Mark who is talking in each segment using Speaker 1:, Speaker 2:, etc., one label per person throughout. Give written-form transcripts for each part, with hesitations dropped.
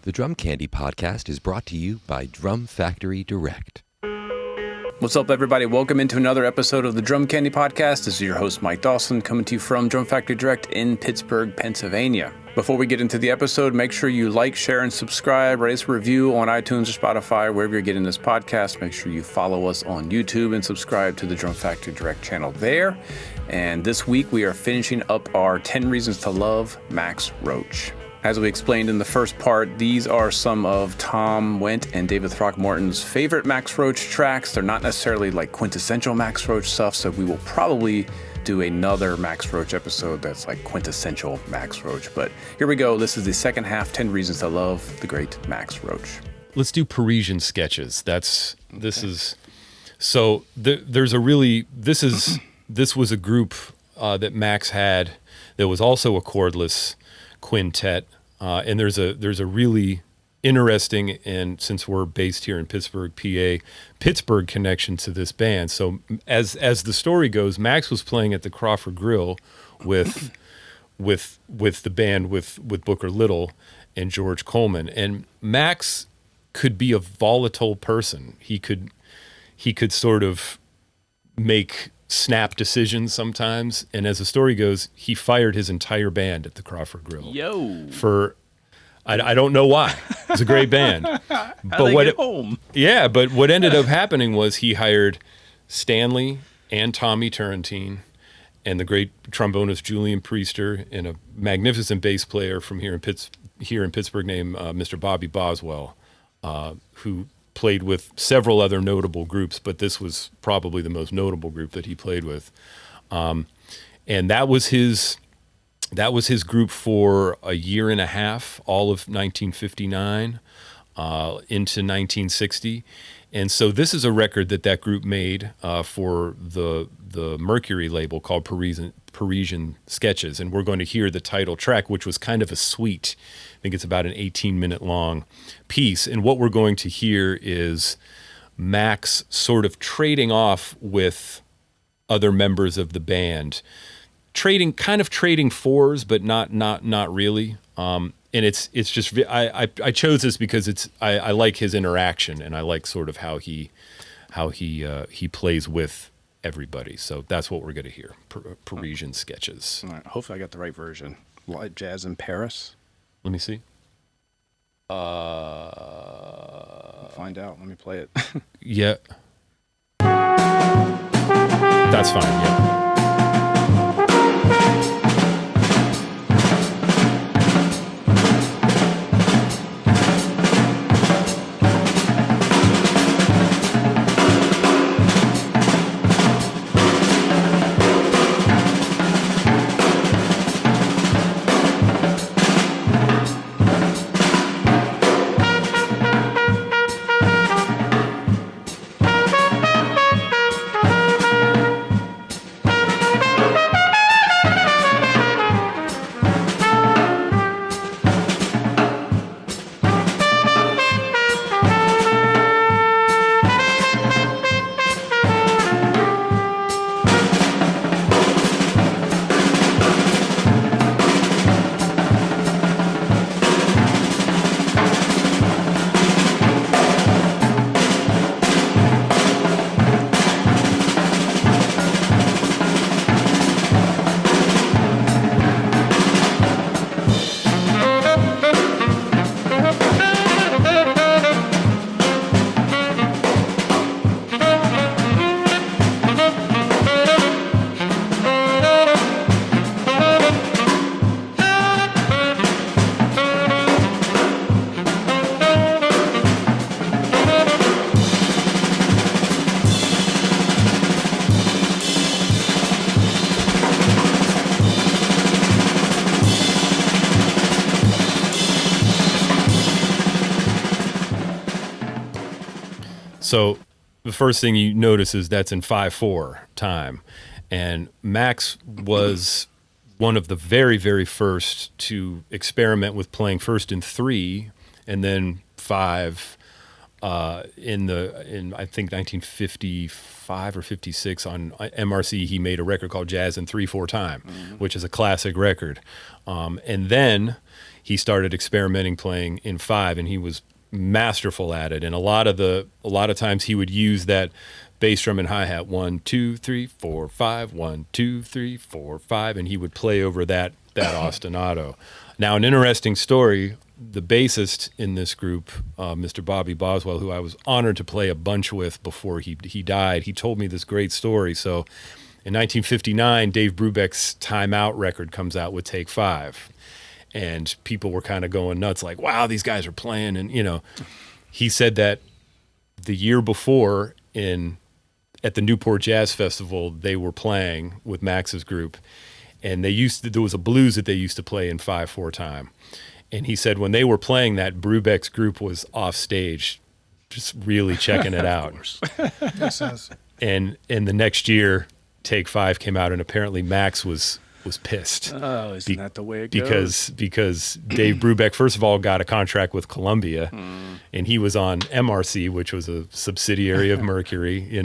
Speaker 1: The Drum Candy Podcast is brought to you by Drum Factory Direct.
Speaker 2: What's up, everybody? Welcome into another episode of the Drum Candy Podcast. This is your host, Mike Dawson, coming to you from Drum Factory Direct in Pittsburgh, Pennsylvania. Before we get into the episode, make sure you like, share, and subscribe. Rate us a review on iTunes or Spotify, wherever you're getting this podcast. Make sure you follow us on YouTube and subscribe to the Drum Factory Direct channel there. And this week, we are finishing up our 10 Reasons to Love Max Roach. As we explained in the first part, these are some of Tom Wendt and David Throckmorton's favorite Max Roach tracks. They're not necessarily like quintessential Max Roach stuff, so we will probably do another Max Roach episode that's like quintessential Max Roach. But here we go. This is the second half, 10 Reasons to Love the Great Max Roach.
Speaker 3: Let's do Parisian sketches. This was a group that Max had that was also a chordless quintet, and there's a really interesting, and since we're based here in Pittsburgh, PA, Pittsburgh connection to this band. So as the story goes, Max was playing at the Crawford Grill with the band with Booker Little and George Coleman, and Max could be a volatile person. He could sort of make snap decisions sometimes, and as the story goes, he fired his entire band at the Crawford Grill. I don't know why. It's a great band. But what ended up happening was he hired Stanley and Tommy Turrentine and the great trombonist Julian Priester and a magnificent bass player from here in Pittsburgh named Mr. Bobby Boswell, who played with several other notable groups, but this was probably the most notable group that he played with. And that was his group for a year and a half, all of 1959 into 1960. And so this is a record that group made for the Mercury label called Parisian Sketches. And we're going to hear the title track, which was kind of a suite. I think it's about an 18-minute long piece. And what we're going to hear is Max sort of trading off with other members of the band, trading fours, but not really. And it's just I chose this because I like his interaction, and I like sort of how he plays with everybody. So that's what we're going to hear. Parisian Sketches.
Speaker 2: All right, hopefully I got the right version. Light Jazz in Paris.
Speaker 3: Let me see.
Speaker 2: I'll find out. Let me play it.
Speaker 3: Yeah. That's fine. Yeah. So the first thing you notice is that's in 5/4 time. And Max was one of the very, very first to experiment with playing first in 3 and then 5 in I think 1955 or 56 on MRC, he made a record called Jazz in 3/4 time, which is a classic record. And then he started experimenting playing in 5, and he was masterful at it. And a lot of times he would use that bass drum and hi-hat 1 2 3 4 5 1 2 3 4 5, and he would play over that ostinato. Now, an interesting story, the bassist in this group, Mr. Bobby Boswell, who I was honored to play a bunch with before he died, he told me this great story. So in 1959, Dave Brubeck's Time Out record comes out with Take 5. And people were kind of going nuts, like, wow, these guys are playing. And, he said that the year before at the Newport Jazz Festival, they were playing with Max's group. And there was a blues that they used to play in 5/4 time. And he said when they were playing that, Brubeck's group was off stage, just really checking it out.
Speaker 4: Makes sense.
Speaker 3: And the next year, Take 5 came out, and apparently Max was pissed.
Speaker 2: Oh, isn't that the way it goes?
Speaker 3: Because Dave Brubeck, first of all, got a contract with Columbia, and he was on MRC, which was a subsidiary of Mercury,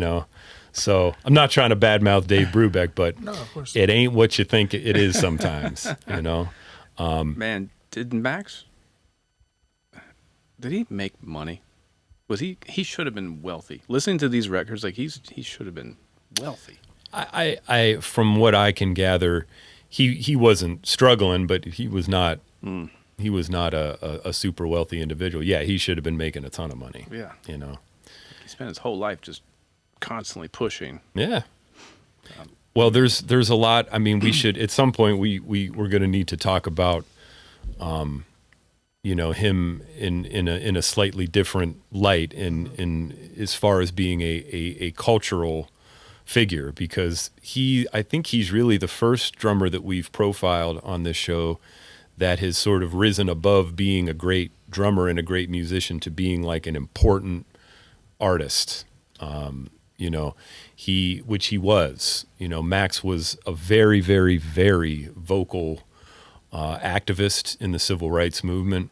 Speaker 3: So I'm not trying to badmouth Dave Brubeck, but
Speaker 4: No, of course.
Speaker 3: it ain't what you think it is sometimes,
Speaker 2: Man, did Max? Did he make money? Was he should have been wealthy. Listening to these records, like he should have been wealthy.
Speaker 3: I from what I can gather, he wasn't struggling, but he was not a super wealthy individual. Yeah, he should have been making a ton of money.
Speaker 2: Yeah.
Speaker 3: He
Speaker 2: spent his whole life just constantly pushing.
Speaker 3: Yeah. Well, there's a lot. I mean, we should at some point we're going to need to talk about him in a slightly different light in as far as being a cultural figure, because I think he's really the first drummer that we've profiled on this show that has sort of risen above being a great drummer and a great musician to being like an important artist. Which he was. Max was a very, very, very vocal activist in the civil rights movement.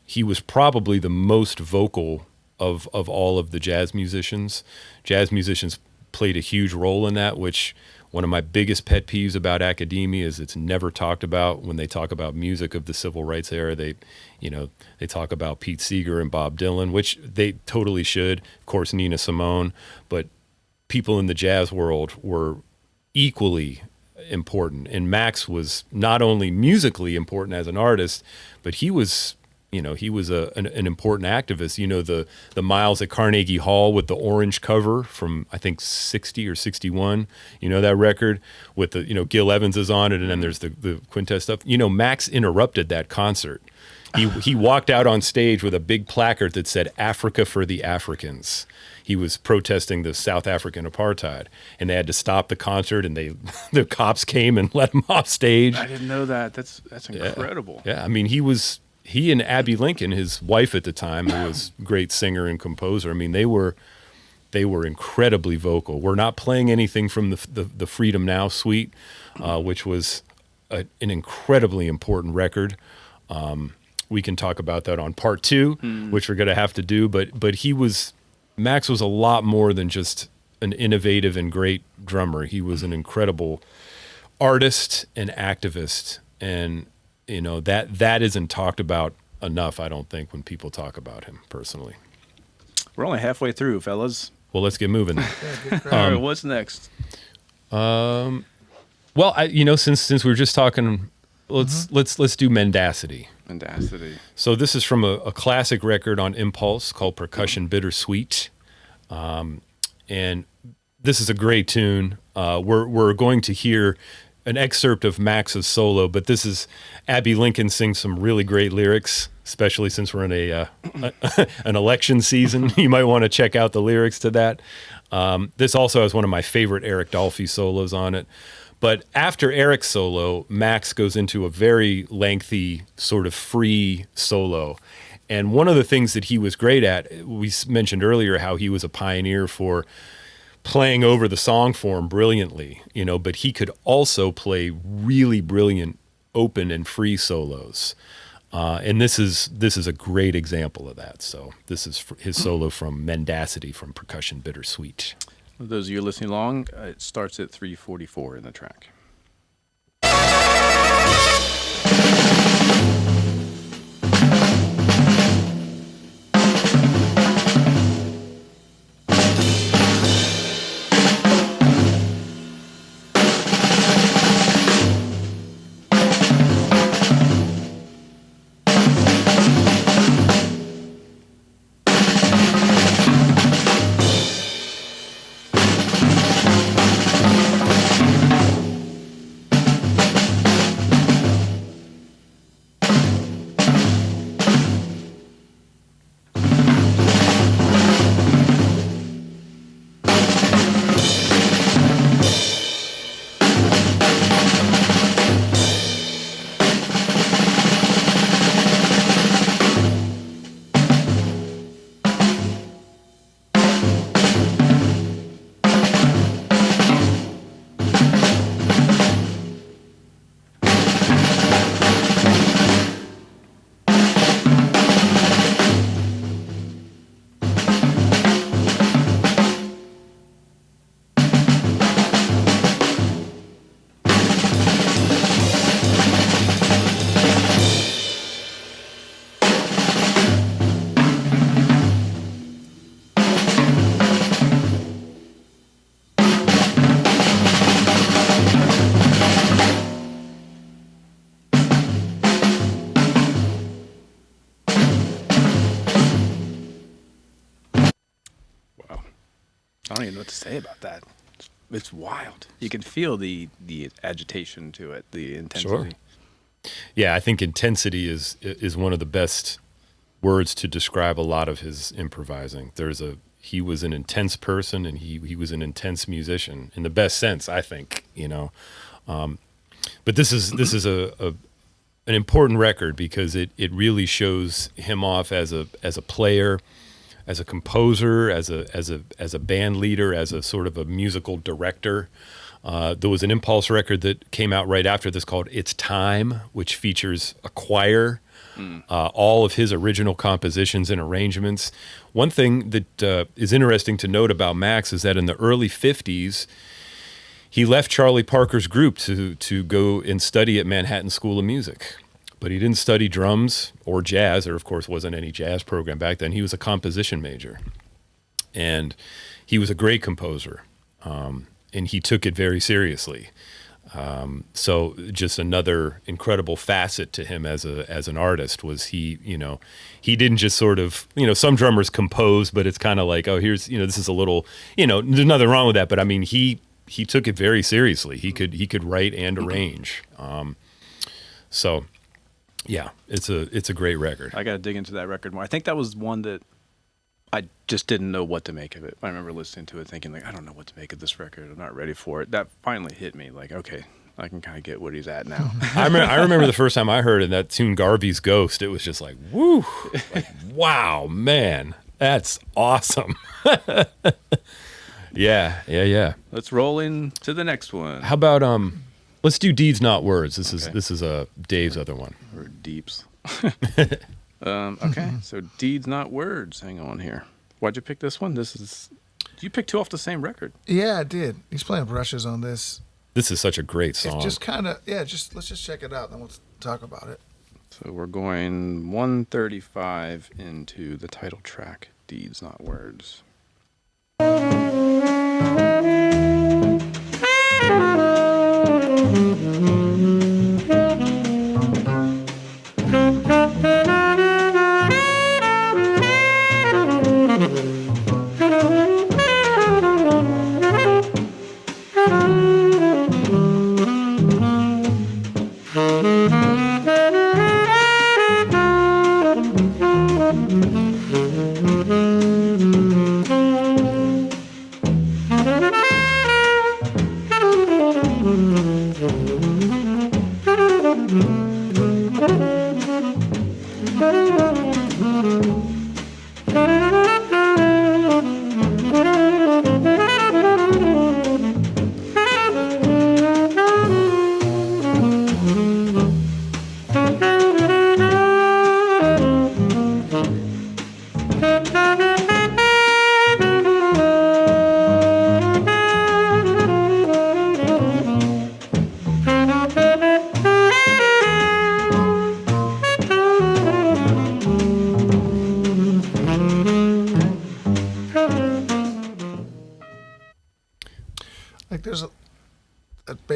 Speaker 3: He was probably the most vocal of all of the jazz musicians. Jazz musicians played a huge role in that, which one of my biggest pet peeves about academia is it's never talked about. When they talk about music of the civil rights era, they talk about Pete Seeger and Bob Dylan, which they totally should. Of course, Nina Simone, but people in the jazz world were equally important. And Max was not only musically important as an artist, but he was an important activist. The Miles at Carnegie Hall with the orange cover from, I think, 60 or 61, that record with the, Gil Evans is on it, and then there's the quintet stuff. Max interrupted that concert. He walked out on stage with a big placard that said "Africa for the Africans." He was protesting the South African apartheid, and they had to stop the concert, and the cops came and let him off stage.
Speaker 2: I didn't know that. That's incredible.
Speaker 3: Yeah, I mean, he and Abby Lincoln, his wife at the time, who was a great singer and composer, I mean, they were incredibly vocal. We're not playing anything from the Freedom Now suite, which was an incredibly important record. We can talk about that on part 2, which we're going to have to do. But Max was a lot more than just an innovative and great drummer. He was an incredible artist and activist, and that isn't talked about enough, I don't think, when people talk about him personally.
Speaker 2: We're only halfway through, fellas.
Speaker 3: Well, let's get moving.
Speaker 2: All right, what's next?
Speaker 3: Well, since we were just talking, let's do Mendacity.
Speaker 2: Mendacity.
Speaker 3: So this is from a classic record on Impulse called Percussion Bittersweet, and this is a great tune. We're going to hear an excerpt of Max's solo, but this is Abby Lincoln sings some really great lyrics, especially since we're in an election season. You might want to check out the lyrics to that. This also has one of my favorite Eric Dolphy solos on it. But after Eric's solo, Max goes into a very lengthy, sort of free solo. And one of the things that he was great at, we mentioned earlier how he was a pioneer for playing over the song form brilliantly, but he could also play really brilliant open and free solos. And this is a great example of that. So this is his solo from Mendacity from Percussion Bittersweet.
Speaker 2: For those of you listening along, it starts at 3:44 in the track. I don't even know what to say about that. It's wild. You can feel the agitation to it, the intensity.
Speaker 3: Sure. Yeah, I think intensity is one of the best words to describe a lot of his improvising. He was an intense person, and he was an intense musician in the best sense, I think. But this is an important record because it really shows him off as a player, as a composer, as a band leader, as a sort of a musical director. There was an Impulse record that came out right after this called It's Time, which features a choir, all of his original compositions and arrangements. One thing that is interesting to note about Max is that in the early 50s, he left Charlie Parker's group to go and study at Manhattan School of Music. But he didn't study drums or jazz. There, of course, wasn't any jazz program back then. He was a composition major. And he was a great composer. And he took it very seriously. So just another incredible facet to him as an artist was he didn't just sort of, some drummers compose, but it's kind of like, oh, here's, this is a little, there's nothing wrong with that. But I mean, he took it very seriously. He could write and arrange. So yeah, it's a great record.
Speaker 2: I got to dig into that record more. I think that was one that I just didn't know what to make of it. I remember listening to it thinking, like, I don't know what to make of this record. I'm not ready for it. That finally hit me. Like, okay, I can kind of get what he's at now.
Speaker 3: I remember the first time I heard it, that tune Garvey's Ghost, it was just like, woo, like, wow, man, that's awesome. Yeah.
Speaker 2: Let's roll into the next one.
Speaker 3: How about let's do Deeds Not Words. This is Dave's other one.
Speaker 2: Or Deeps. Okay, so Deeds Not Words. Hang on here. Why'd you pick this one? You picked two off the same record.
Speaker 4: Yeah, I did. He's playing brushes on this.
Speaker 3: This is such a great song.
Speaker 4: It's just kind of, let's just check it out, then we'll talk about it.
Speaker 2: So we're going 135 into the title track, Deeds Not Words.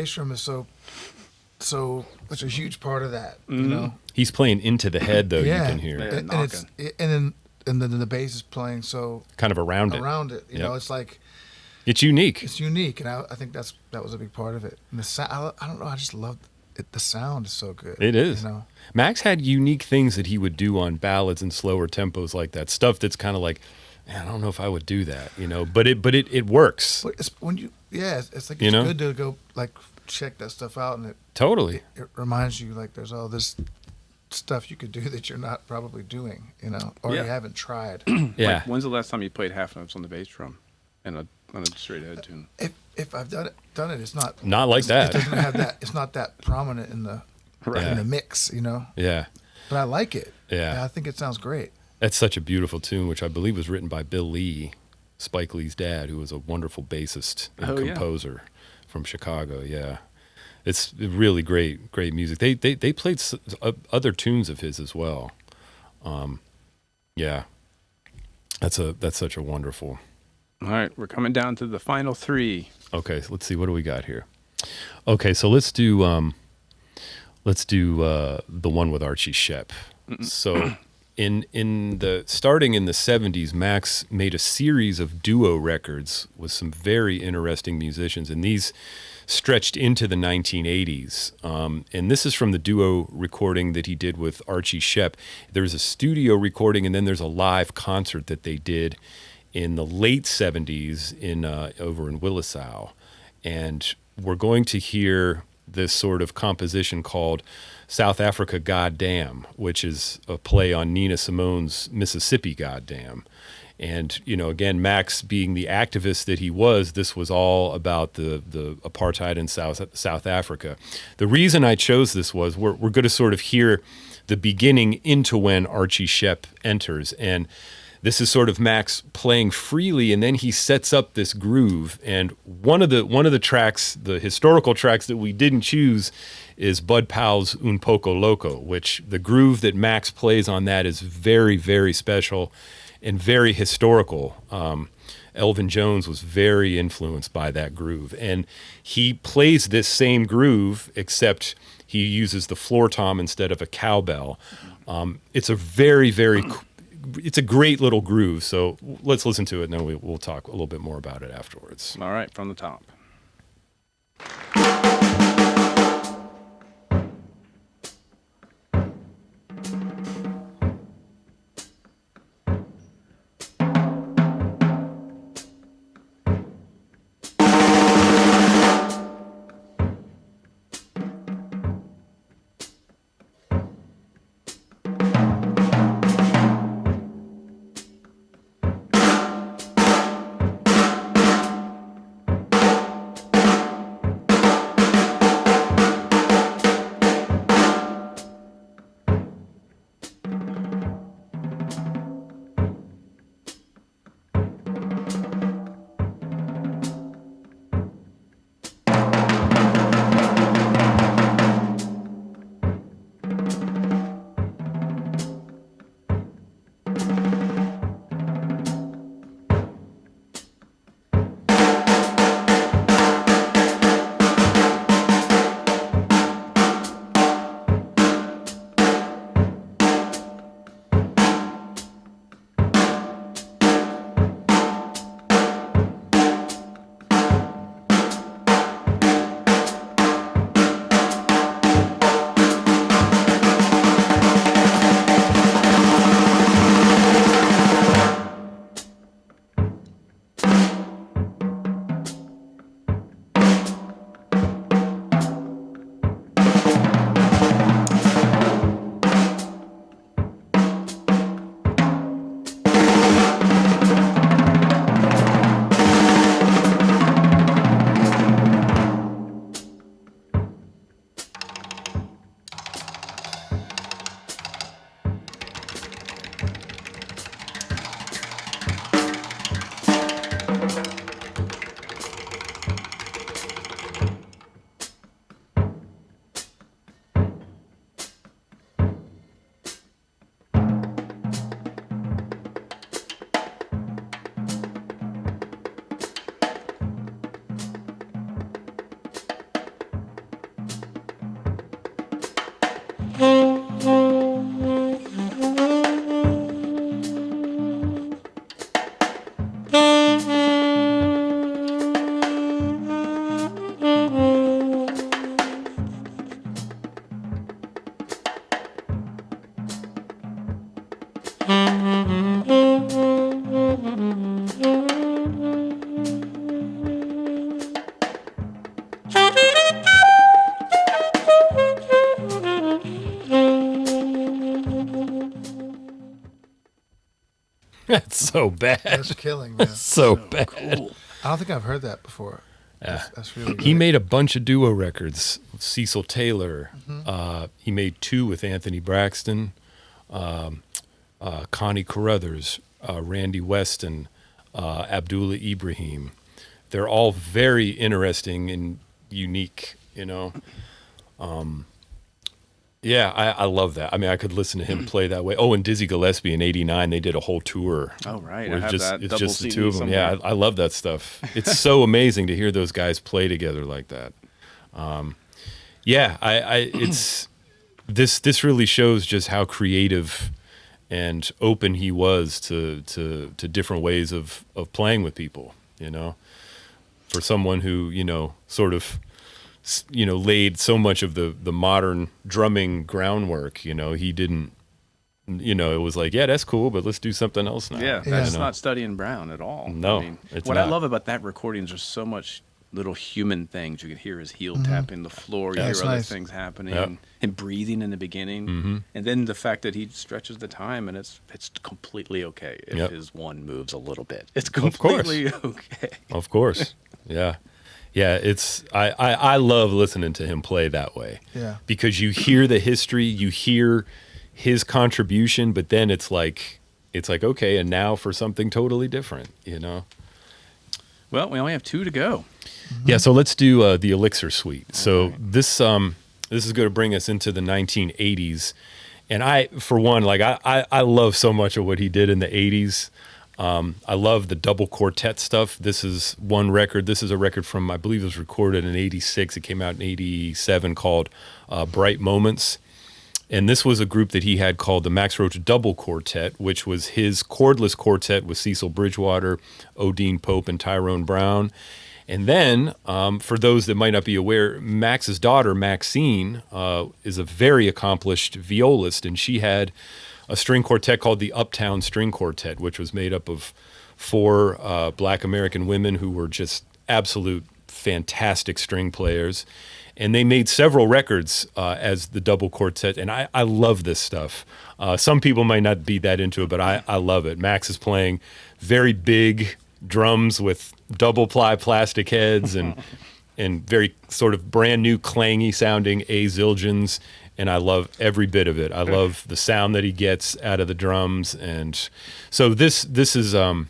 Speaker 4: bass drum is such a huge part of that. You know,
Speaker 3: He's playing into the head though.
Speaker 4: Yeah.
Speaker 3: You can hear
Speaker 2: Yeah.
Speaker 4: and then the bass is playing so
Speaker 3: kind of around it.
Speaker 4: You know, it's like
Speaker 3: It's unique.
Speaker 4: it's unique, and I think that was a big part of it. And the sound, I don't know, I just love it. The sound is so good.
Speaker 3: It is.
Speaker 4: You know,
Speaker 3: Max had unique things that he would do on ballads and slower tempos like that. Stuff that's kind of like, man, I don't know if I would do that, you know. But it works.
Speaker 4: but it's when you it's like
Speaker 3: You
Speaker 4: it's
Speaker 3: know?
Speaker 4: good to go like check that stuff out, and
Speaker 3: Totally.
Speaker 4: it reminds you like there's all this stuff you could do that you're not probably doing, you know, or
Speaker 2: Yeah.
Speaker 4: you haven't tried.
Speaker 3: Yeah.
Speaker 2: Like, when's the last time you played half notes on the bass drum and on a straight ahead tune?
Speaker 4: If I've done it, it's not
Speaker 3: Not like that.
Speaker 4: It doesn't have that. It's not that prominent in the
Speaker 3: Right.
Speaker 4: in the mix, you know.
Speaker 3: Yeah.
Speaker 4: But I like it.
Speaker 3: Yeah.
Speaker 4: I think it sounds great.
Speaker 3: That's such a beautiful tune, which I believe was written by Bill Lee, Spike Lee's dad, who was a wonderful bassist and
Speaker 2: Oh, yeah.
Speaker 3: composer from Chicago. Yeah. It's really great music. They played other tunes of his as well. Yeah. That's such a wonderful.
Speaker 2: All right, we're coming down to the final three.
Speaker 3: Okay, so let's see, what do we got here? Okay, so let's do the one with Archie Shepp. So starting in the 70s, Max made a series of duo records with some very interesting musicians, and these stretched into the 1980s. And this is from the duo recording that he did with Archie Shepp. There's a studio recording, and then there's a live concert that they did in the late 70s over in Willisau. And we're going to hear this sort of composition called South Africa Goddamn, which is a play on Nina Simone's Mississippi Goddamn. And, you know, again, Max being the activist that he was, this was all about the apartheid in South Africa. The reason I chose this was we're going to sort of hear the beginning into when Archie Shepp enters. And this is sort of Max playing freely, and then he sets up this groove. And one of the tracks, the historical tracks that we didn't choose, is Bud Powell's Un Poco Loco, which the groove that Max plays on that is very, very special and very historical. Elvin Jones was very influenced by that groove, and he plays this same groove, except he uses the floor tom instead of a cowbell. It's a it's a great little groove. So let's listen to it, and then we'll talk a little bit more about it afterwards.
Speaker 2: All right, from the top.
Speaker 3: That's so bad.
Speaker 4: That's killing, man.
Speaker 3: So bad.
Speaker 2: Cool.
Speaker 4: I don't think I've heard that before.
Speaker 3: Yeah.
Speaker 4: That's really good.
Speaker 3: He made a bunch of duo records with Cecil Taylor. He made 2 with Anthony Braxton, Connie Carruthers, Randy Weston, Abdullah Ibrahim. They're all very interesting and unique, you know. Yeah, I love that. I mean, I could listen to him play that way. Oh, and Dizzy Gillespie in '89, they did a whole tour.
Speaker 2: Oh, right.
Speaker 3: where
Speaker 2: I have that
Speaker 3: it's
Speaker 2: double
Speaker 3: just the
Speaker 2: CD
Speaker 3: 2 of them.
Speaker 2: somewhere.
Speaker 3: Yeah, I love that stuff. It's so amazing to hear those guys play together like that. Yeah, it's this really shows just how creative and open he was to different ways of playing with people, you know. For someone who, you know, sort of, you know, laid so much of the modern drumming groundwork, you know, he didn't, you know, it was like, yeah, that's cool, but let's do something else now.
Speaker 2: Yeah,
Speaker 3: you
Speaker 2: that's
Speaker 3: know?
Speaker 2: not studying Brown at all.
Speaker 3: No,
Speaker 2: I mean,
Speaker 3: it's
Speaker 2: what I
Speaker 3: not.
Speaker 2: love about that recording is there's so much little human things. You can hear his heel tapping the floor. You
Speaker 4: That's
Speaker 2: hear other
Speaker 4: nice.
Speaker 2: things happening.
Speaker 3: Yep.
Speaker 2: Him breathing in the beginning. And then the fact that he stretches the time, and it's completely okay if
Speaker 3: Yep.
Speaker 2: his one moves a little bit. It's
Speaker 3: course.
Speaker 2: completely okay.
Speaker 3: Of course. Yeah. Yeah, it's I love listening to him play that way.
Speaker 4: Yeah.
Speaker 3: Because you hear the history, you hear his contribution, but then it's like okay, and now for something totally different, you know.
Speaker 2: Well, we only have 2 to go.
Speaker 3: Yeah, so let's do the Elixir Suite. So this is going to bring us into the 1980s, and I, for one, like I love so much of what he did in the 80s. I love the double quartet stuff. This is one record. This is a record from, I believe it was recorded in '86. It came out in '87 called Bright Moments. And this was a group that he had called the Max Roach Double Quartet, which was his cordless quartet with Cecil Bridgewater, Odine Pope, and Tyrone Brown. And then, for those that might not be aware, Max's daughter, Maxine, is a very accomplished violist, and she had a string quartet called the Uptown String Quartet, which was made up of 4 Black American women who were just absolute fantastic string players. And they made several records as the double quartet, and I love this stuff. Some people might not be that into it, but I love it. Max is playing very big drums with double-ply plastic heads and very sort of brand new clangy sounding A zildjians, and I love every bit of it. I love the sound that he gets out of the drums, and so this is a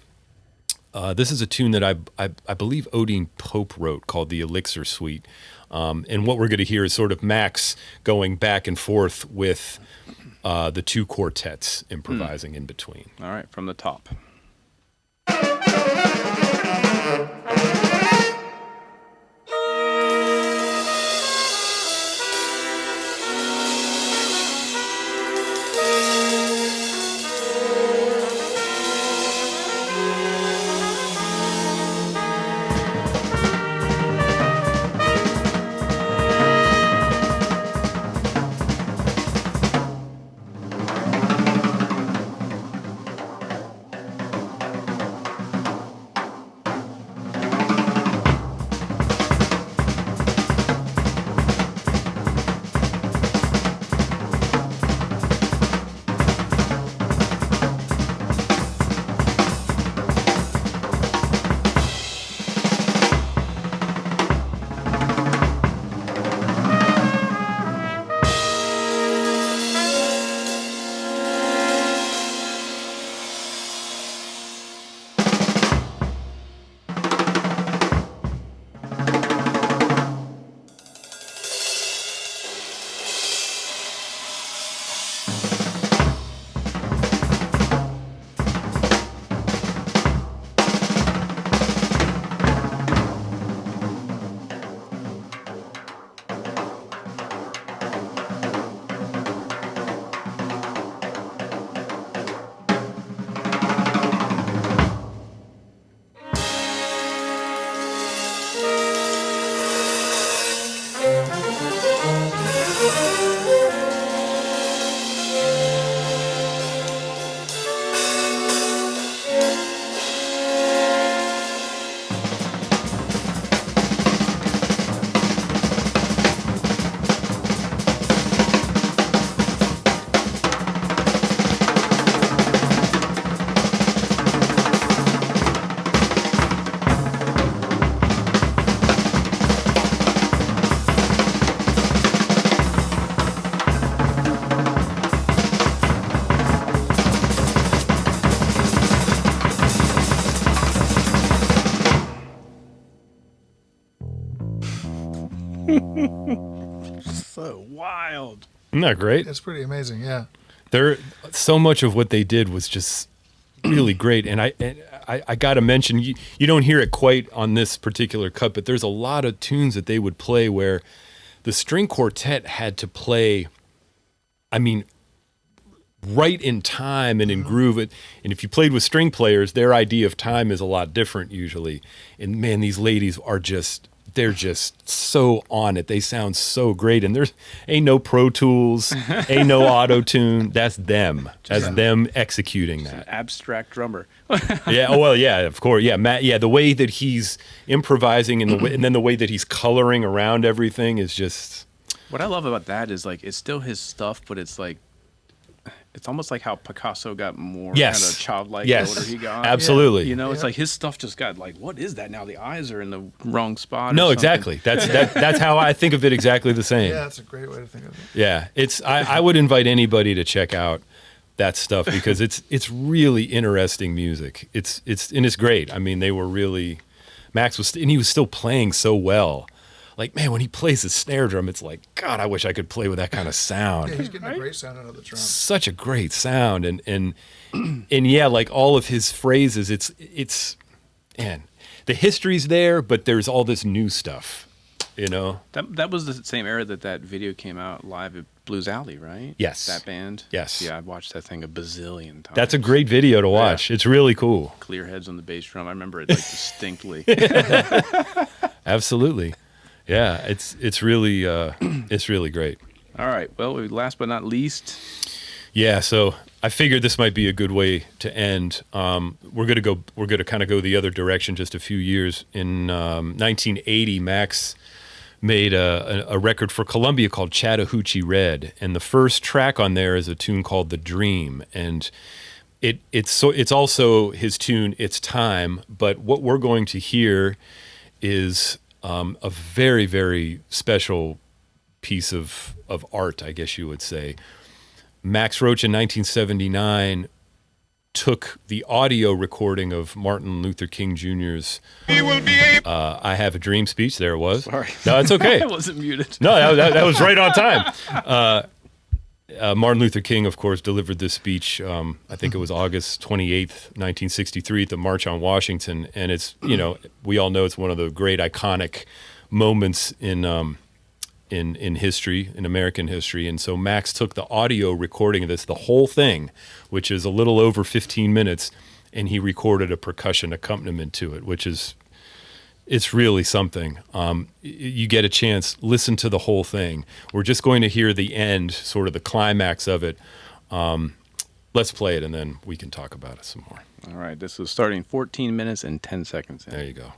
Speaker 3: tune that I believe Odine Pope wrote called the Elixir Suite. And what we're going to hear is sort of Max going back and forth with the 2 quartets, improvising in between.
Speaker 2: All right, from the top. So wild.
Speaker 3: Isn't that great?
Speaker 4: It's pretty amazing. Yeah.
Speaker 3: So much of what they did was just really great. And I got to mention, you don't hear it quite on this particular cut, but there's a lot of tunes that they would play where the string quartet had to play, I mean, right in time and in groove. And if you played with string players, their idea of time is a lot different usually. And man, these ladies they're just so on it. They sound so great. And there's ain't no Pro Tools, ain't no auto-tune. That's them. That's them executing that.
Speaker 2: Abstract drummer.
Speaker 3: Yeah. Oh, well, yeah, of course. Yeah. Matt, yeah. The way that he's improvising and then the way that he's coloring around everything is just.
Speaker 2: What I love about that is like, it's still his stuff, but it's like, it's almost like how Picasso got more kind of childlike the older he got.
Speaker 3: Absolutely.
Speaker 2: You know, it's like his stuff just got like, what is that now? The eyes are in the wrong spot.
Speaker 3: No, exactly. That's how I think of it. Exactly the same.
Speaker 4: Yeah, that's a great way to think of it.
Speaker 3: Yeah, I would invite anybody to check out that stuff because it's really interesting music. It's great. I mean, they were really Max was and he was still playing so well. Like, man, when he plays the snare drum, it's like, God, I wish I could play with that kind of sound.
Speaker 4: Yeah, he's getting a great sound out of the drum.
Speaker 3: Such a great sound, and yeah, like all of his phrases, it's man, the history's there, but there's all this new stuff, you know.
Speaker 2: That was the same era that video came out live at Blues Alley, right?
Speaker 3: Yes.
Speaker 2: That band.
Speaker 3: Yes.
Speaker 2: Yeah, I watched that thing a bazillion times.
Speaker 3: That's a great video to watch. Yeah. It's really cool.
Speaker 2: Clear heads on the bass drum. I remember it like distinctly.
Speaker 3: Absolutely. Yeah, it's really great.
Speaker 2: All right. Well, last but not least.
Speaker 3: Yeah, so I figured this might be a good way to end. We're gonna kind of go the other direction. Just a few years in 1980, Max made a record for Columbia called Chattahoochee Red, and the first track on there is a tune called "The Dream," and it's also his tune "It's Time." But what we're going to hear is a very, very special piece of art, I guess you would say. Max Roach in 1979 took the audio recording of Martin Luther King Jr.'s I Have a Dream speech. There it was.
Speaker 2: Sorry.
Speaker 3: No, it's okay.
Speaker 2: I wasn't muted.
Speaker 3: No, that was right on time. Martin Luther King, of course, delivered this speech, I think it was August 28th, 1963 at the March on Washington. And it's, we all know it's one of the great iconic moments in history, in American history. And so Max took the audio recording of this, the whole thing, which is a little over 15 minutes, and he recorded a percussion accompaniment to it, which is, it's really something. You get a chance, listen to the whole thing. We're just going to hear the end, sort of the climax of it. Let's play it, and then we can talk about it some more.
Speaker 2: All right, this is starting 14 minutes and 10 seconds in.
Speaker 3: There you go.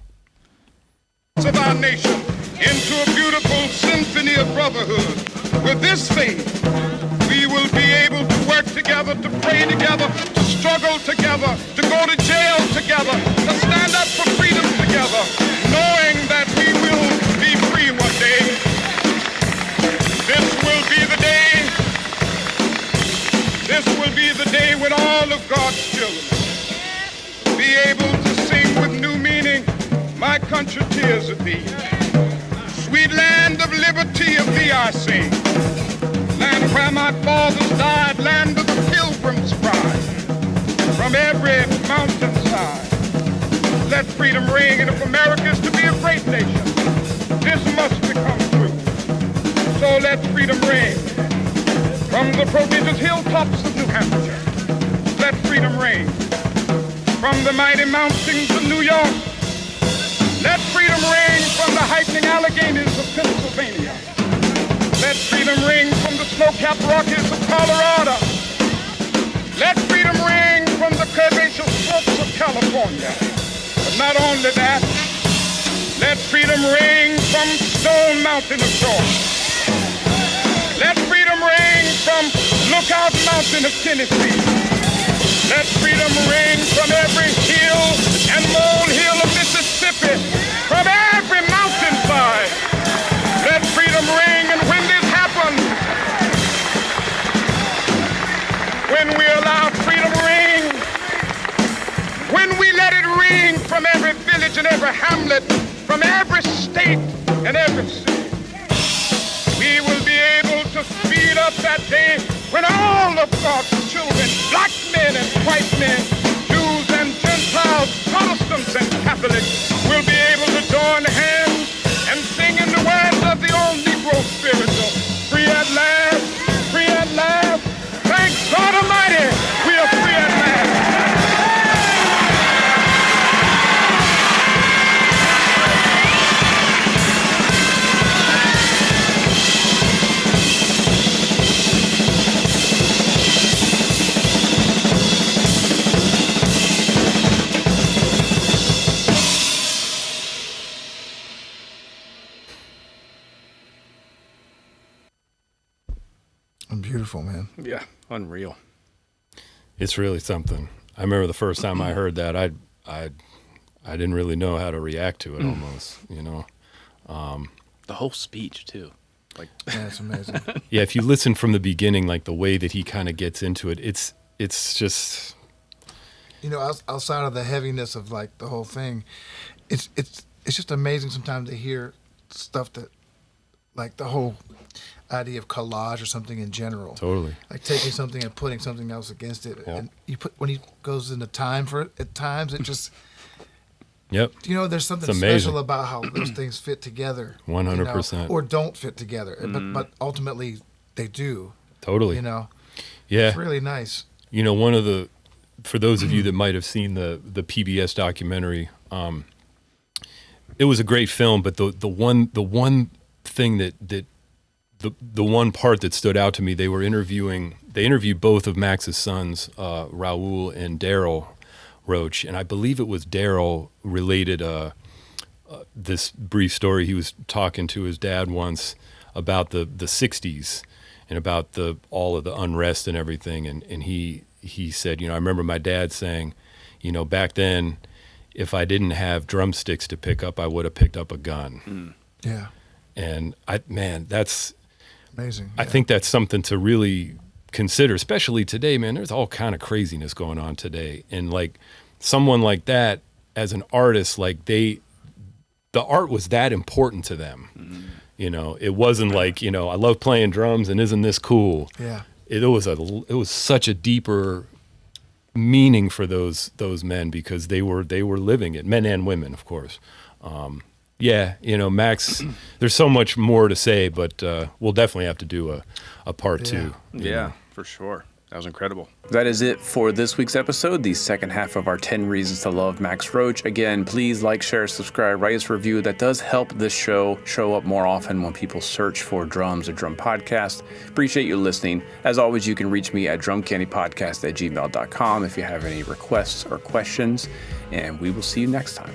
Speaker 5: Of our nation into a beautiful symphony of brotherhood. With this faith, we will be able to work together, to pray together, to struggle together, to go to jail together, to stand up for freedom together, knowing that we will be free one day. This will be the day. This will be the day when all of God's children will be able to sing with new meaning. My country, tears of thee. Sweet land of liberty, of thee I sing. Land where my fathers died, land of the pilgrim's pride. From every mountainside, let freedom ring. And if America is to be a great nation, this must become true. So let freedom ring. From the prodigious hilltops of New Hampshire, let freedom ring. From the mighty mountains of New York, let freedom ring from the heightening Alleghenies of Pennsylvania. Let freedom ring from the snow-capped Rockies of Colorado. Let freedom ring from the curvaceous slopes of California. But not only that, let freedom ring from Stone Mountain of Georgia. Let freedom ring from Lookout Mountain of Tennessee. Let freedom ring from every hill and molehill of Mississippi, from every mountainside. Let freedom ring, and when this happens, when we allow freedom ring, when we let it ring from every village and every hamlet, from every state and every city, speed up that day when all of God's children, black men and white men, Jews and Gentiles, Protestants and Catholics, will be able to join hands and sing in the words of the old Negro spiritual. Free at last, free at last. Thank God Almighty, we are free at last.
Speaker 4: Beautiful, man.
Speaker 2: Yeah, unreal.
Speaker 3: It's really something. I remember the first time I heard that, I didn't really know how to react to it almost, you know.
Speaker 2: The whole speech too. Like
Speaker 4: Yeah, it's amazing.
Speaker 3: Yeah, if you listen from the beginning, like the way that he kind of gets into it, it's just,
Speaker 4: You know, outside of the heaviness of like the whole thing, it's just amazing sometimes to hear stuff that, like the whole idea of collage or something in general.
Speaker 3: totally.
Speaker 4: Like taking something and putting something else against it,
Speaker 3: Yeah.
Speaker 4: and when he goes into time for it, at times it just,
Speaker 3: Yep.
Speaker 4: you know, there's something
Speaker 3: It's amazing.
Speaker 4: special about how those things fit together.
Speaker 3: 100%.
Speaker 4: Or don't fit together, but ultimately they do.
Speaker 3: Totally.
Speaker 4: You know,
Speaker 3: Yeah.
Speaker 4: it's really nice.
Speaker 3: You know, for those of you that might have seen the PBS documentary, it was a great film, but the one thing that the one part that stood out to me, they interviewed both of Max's sons, Raul and Daryl Roach, and I believe it was Daryl related this brief story. He was talking to his dad once about the 60s and about all of the unrest and everything, and he said, you know, I remember my dad saying, you know, back then, if I didn't have drumsticks to pick up, I would have picked up a gun.
Speaker 4: Yeah,
Speaker 3: And that's
Speaker 4: amazing.
Speaker 3: I think that's something to really consider, especially today, man. There's all kind of craziness going on today. And like someone like that as an artist, like the art was that important to them. You know, it wasn't like, you know, I love playing drums and isn't this cool?
Speaker 4: Yeah.
Speaker 3: It was such a deeper meaning for those men because they were living it, men and women, of course. Yeah, you know, Max, there's so much more to say, but we'll definitely have to do a part two.
Speaker 2: Yeah, for sure. That was incredible. That is it for this week's episode, the second half of our 10 Reasons to Love Max Roach. Again, please like, share, subscribe, write us a review. That does help this show show up more often when people search for drums or drum podcast. Appreciate you listening. As always, you can reach me at drumcandypodcast@gmail.com if you have any requests or questions, and we will see you next time.